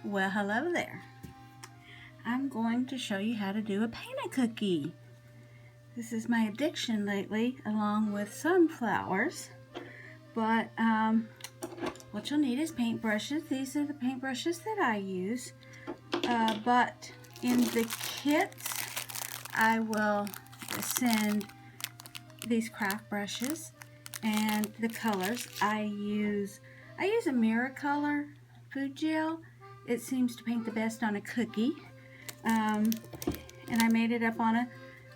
Well, hello there. I'm going to show you how to do a paint-a cookie. This is my addiction lately, along with sunflowers. But what you'll need is paintbrushes. These are the paintbrushes that I use. But in the kits, I will send these craft brushes and the colors. I use a Miracolor food gel. It seems to paint the best on a cookie, and I made it up on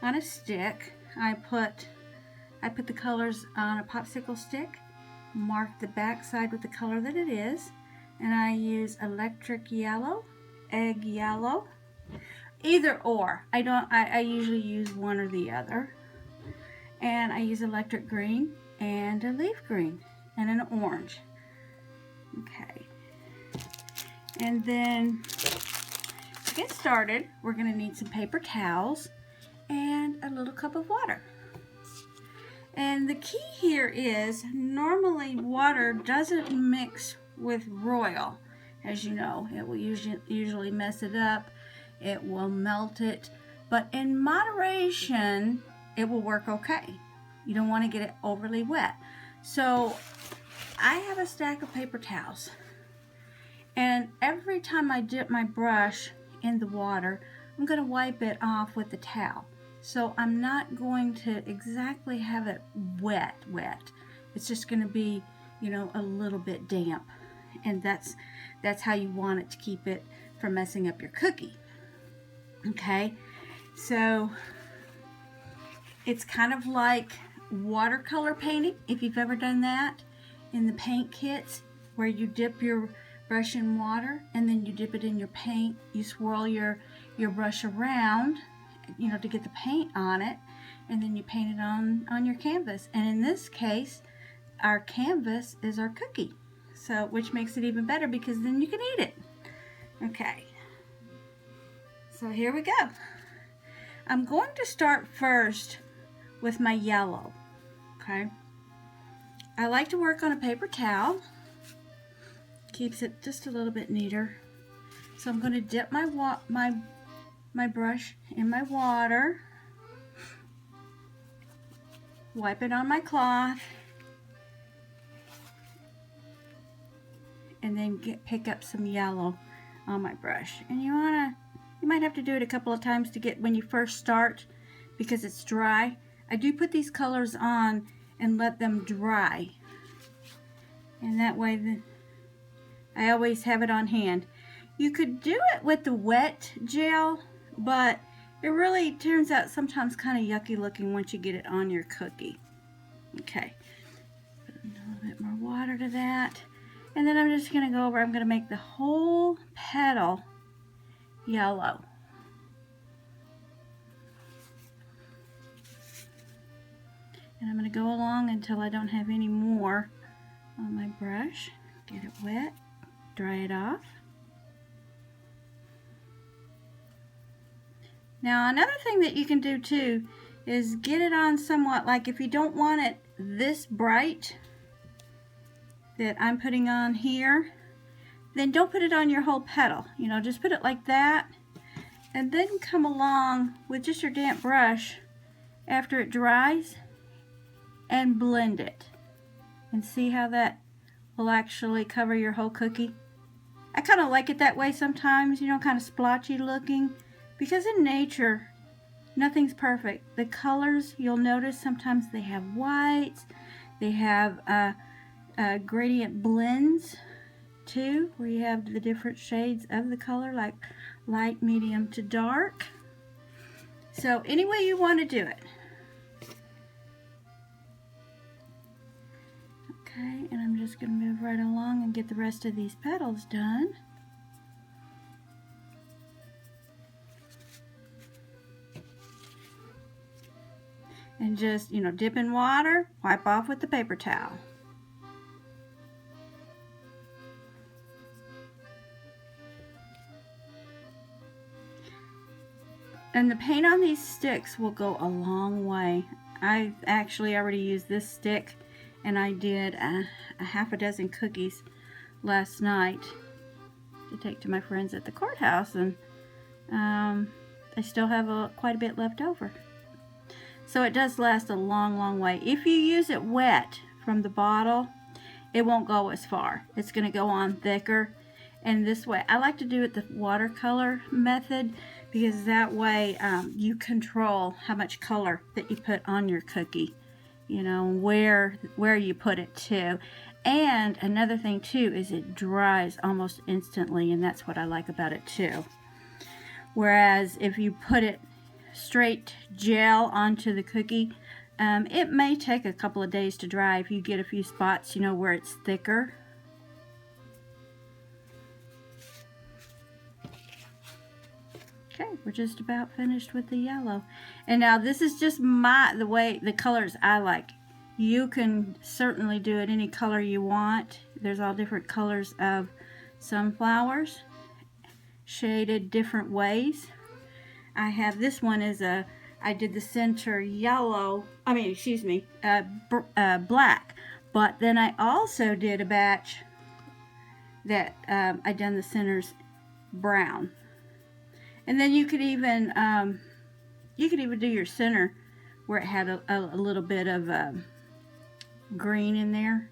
a stick. I put the colors on a popsicle stick, mark the back side with the color that it is, and I use electric yellow, egg yellow, either or. I usually use one or the other, and I use electric green and a leaf green and an orange. Okay. And then to get started, we're going to need some paper towels and a little cup of water. And the key here is normally water doesn't mix with royal. As you know, it will usually mess it up. It will melt it. But in moderation, it will work okay. You don't want to get it overly wet. So I have a stack of paper towels. And every time I dip my brush in the water, I'm going to wipe it off with the towel. So I'm not going to exactly have it wet. It's just going to be, a little bit damp. And that's how you want it to keep it from messing up your cookie. Okay? So it's kind of like watercolor painting, if you've ever done that in the paint kits, where you dip your brush in water and then you dip it in your paint. You swirl your brush around, to get the paint on it, and then you paint it on your canvas. And in this case, our canvas is our cookie, so which makes it even better because then you can eat it. Okay, so here we go. I'm going to start first with my yellow. Okay, I like to work on a paper towel. Keeps it just a little bit neater. So I'm going to dip my brush in my water, wipe it on my cloth, and then pick up some yellow on my brush. And you might have to do it a couple of times to get when you first start, because it's dry. I do put these colors on and let them dry, and that way I always have it on hand. You could do it with the wet gel, but it really turns out sometimes kind of yucky looking once you get it on your cookie. Okay, put a little bit more water to that. And then I'm just going to go over, I'm going to make the whole petal yellow. And I'm going to go along until I don't have any more on my brush. Get it wet. Dry it off. Now another thing that you can do too is get it on somewhat, like if you don't want it this bright that I'm putting on here, then don't put it on your whole petal. Just put it like that, and then come along with just your damp brush after it dries and blend it, and see how that will actually cover your whole cookie. I kind of like it that way sometimes, kind of splotchy looking, because in nature, nothing's perfect. The colors, you'll notice sometimes they have whites, they have gradient blends too, where you have the different shades of the color, like light, medium to dark. So any way you want to do it. Okay, and I'm just going to move right along and get the rest of these petals done. And just, dip in water, wipe off with the paper towel. And the paint on these sticks will go a long way. I actually already used this stick, and I did a half a dozen cookies last night to take to my friends at the courthouse, and I still have quite a bit left over. So it does last a long, long way. If you use it wet from the bottle, it won't go as far. It's going to go on thicker. And this way, I like to do it the watercolor method, because that way you control how much color that you put on your cookie. You know, where you put it too. And another thing too is it dries almost instantly, and that's what I like about it too. Whereas if you put it straight gel onto the cookie, it may take a couple of days to dry if you get a few spots, you know, where it's thicker. Okay, we're just about finished with the yellow. And now this is just the colors I like. You can certainly do it any color you want. There's all different colors of sunflowers, shaded different ways. I have this one I did the center yellow, black. But then I also did a batch that I done the centers brown. And then you could even do your center where it had a little bit of green in there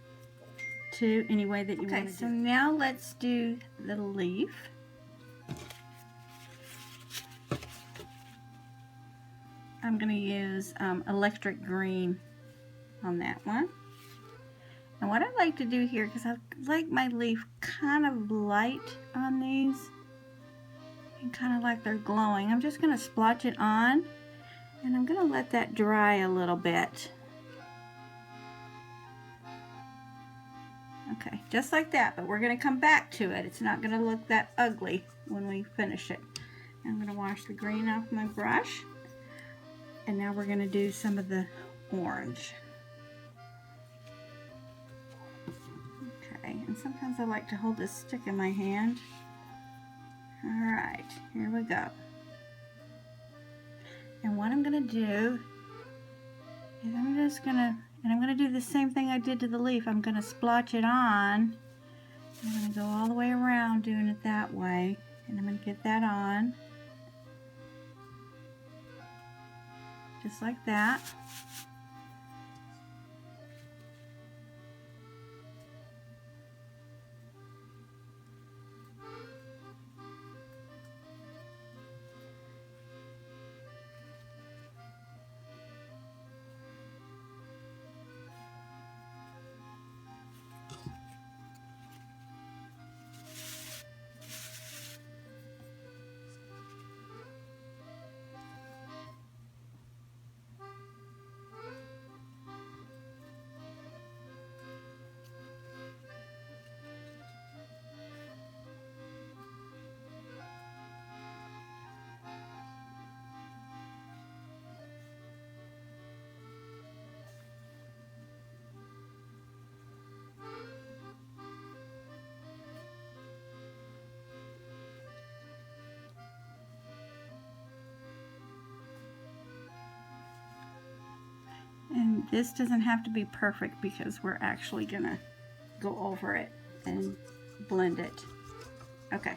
too, any way that you want to do. Okay, so now let's do the leaf. I'm going to use electric green on that one. And what I like to do here, because I like my leaf kind of light on these, and kind of like they're glowing, I'm just going to splotch it on, and I'm going to let that dry a little bit. Okay, just like that, but we're going to come back to it. It's not going to look that ugly when we finish it. I'm going to wash the green off my brush, and now we're going to do some of the orange. Okay, and sometimes I like to hold this stick in my hand. Alright, here we go. And what I'm going to do is I'm going to do the same thing I did to the leaf. I'm going to splotch it on. I'm going to go all the way around doing it that way. And I'm going to get that on. Just like that. And this doesn't have to be perfect because we're actually gonna go over it and blend it. Okay,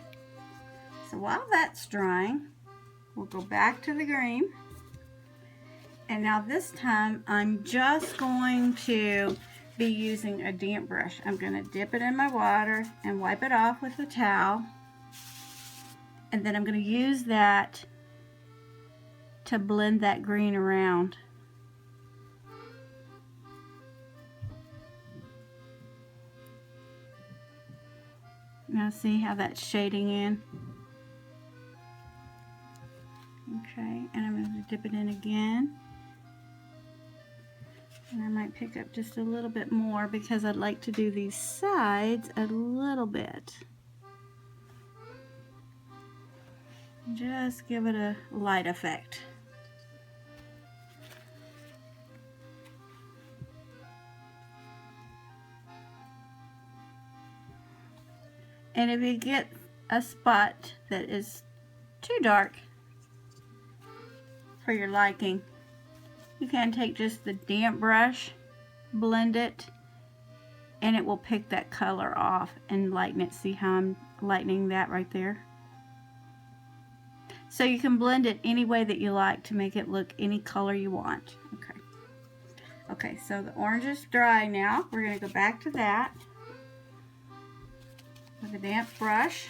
so while that's drying, we'll go back to the green. And now this time I'm just going to be using a damp brush. I'm gonna dip it in my water and wipe it off with a towel. And then I'm gonna use that to blend that green around. Now see how that's shading in? Okay, and I'm going to dip it in again. And I might pick up just a little bit more because I'd like to do these sides a little bit. Just give it a light effect. And if you get a spot that is too dark for your liking, you can take just the damp brush, blend it, and it will pick that color off and lighten it. See how I'm lightening that right there? So you can blend it any way that you like to make it look any color you want. Okay. Okay, so the orange is dry now. We're going to go back to that with a damp brush.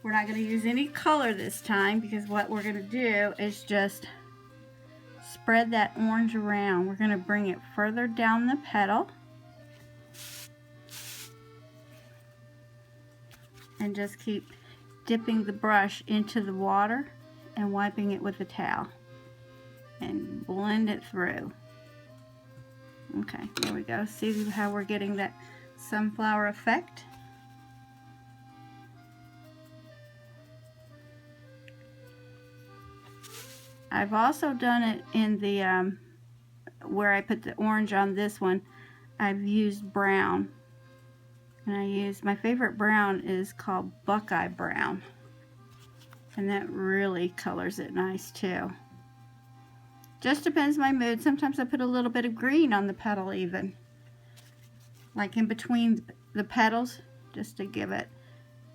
We're not going to use any color this time because what we're going to do is just spread that orange around. We're going to bring it further down the petal and just keep dipping the brush into the water and wiping it with a towel and blend it through. Okay, there we go. See how we're getting that sunflower effect? I've also done it in the where I put the orange on this one. I've used brown, and my favorite brown is called Buckeye Brown, and that really colors it nice too. Just depends my mood. Sometimes I put a little bit of green on the petal, even like in between the petals, just to give it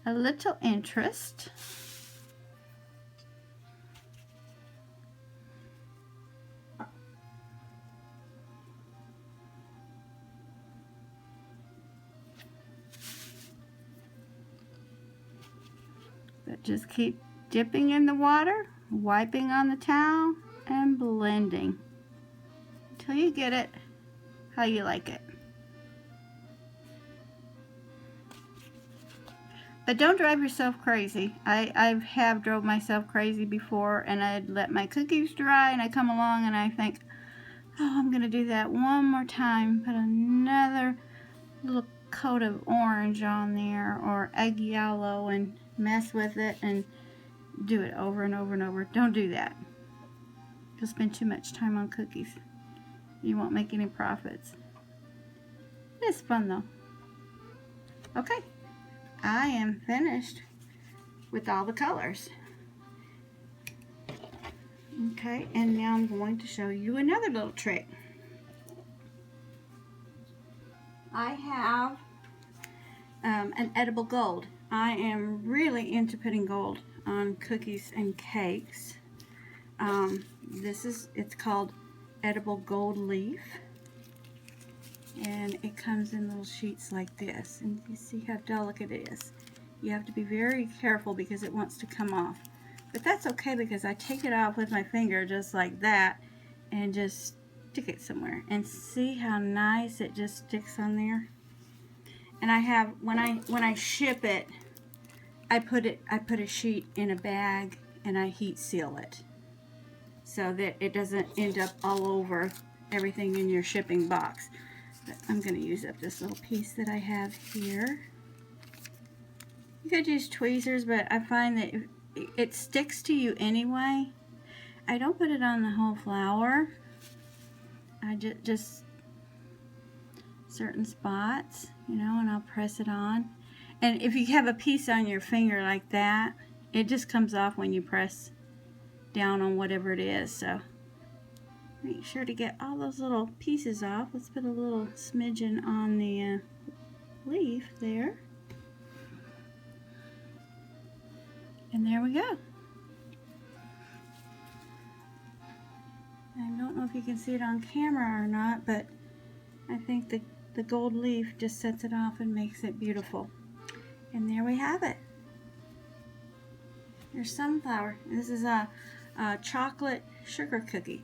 a little interest. But just keep dipping in the water, wiping on the towel, and blending until you get it how you like it. But don't drive yourself crazy. I have drove myself crazy before, and I'd let my cookies dry, and I come along and I think, oh, I'm gonna do that one more time, put another little coat of orange on there or egg yellow and mess with it and do it over and over and over. Don't do that. You'll spend too much time on cookies. You won't make any profits. It's fun though. Okay, I am finished with all the colors. Okay, and now I'm going to show you another little trick. I have an edible gold. I am really into putting gold on cookies and cakes. It's called edible gold leaf, and it comes in little sheets like this, and you see how delicate it is. You have to be very careful because it wants to come off, but that's okay because I take it off with my finger just like that and just stick it somewhere, and see how nice it just sticks on there. And I have, when I ship it, I put a sheet in a bag and I heat seal it so that it doesn't end up all over everything in your shipping box. But I'm going to use up this little piece that I have here. You could use tweezers, but I find that it sticks to you anyway. I don't put it on the whole flower. I just certain spots, you know, and I'll press it on. And if you have a piece on your finger like that, it just comes off when you press down on whatever it is. So make sure to get all those little pieces off. Let's put a little smidgen on the leaf there. And there we go. I don't know if you can see it on camera or not, but I think the gold leaf just sets it off and makes it beautiful. And there we have it. Your sunflower. This is a chocolate sugar cookie.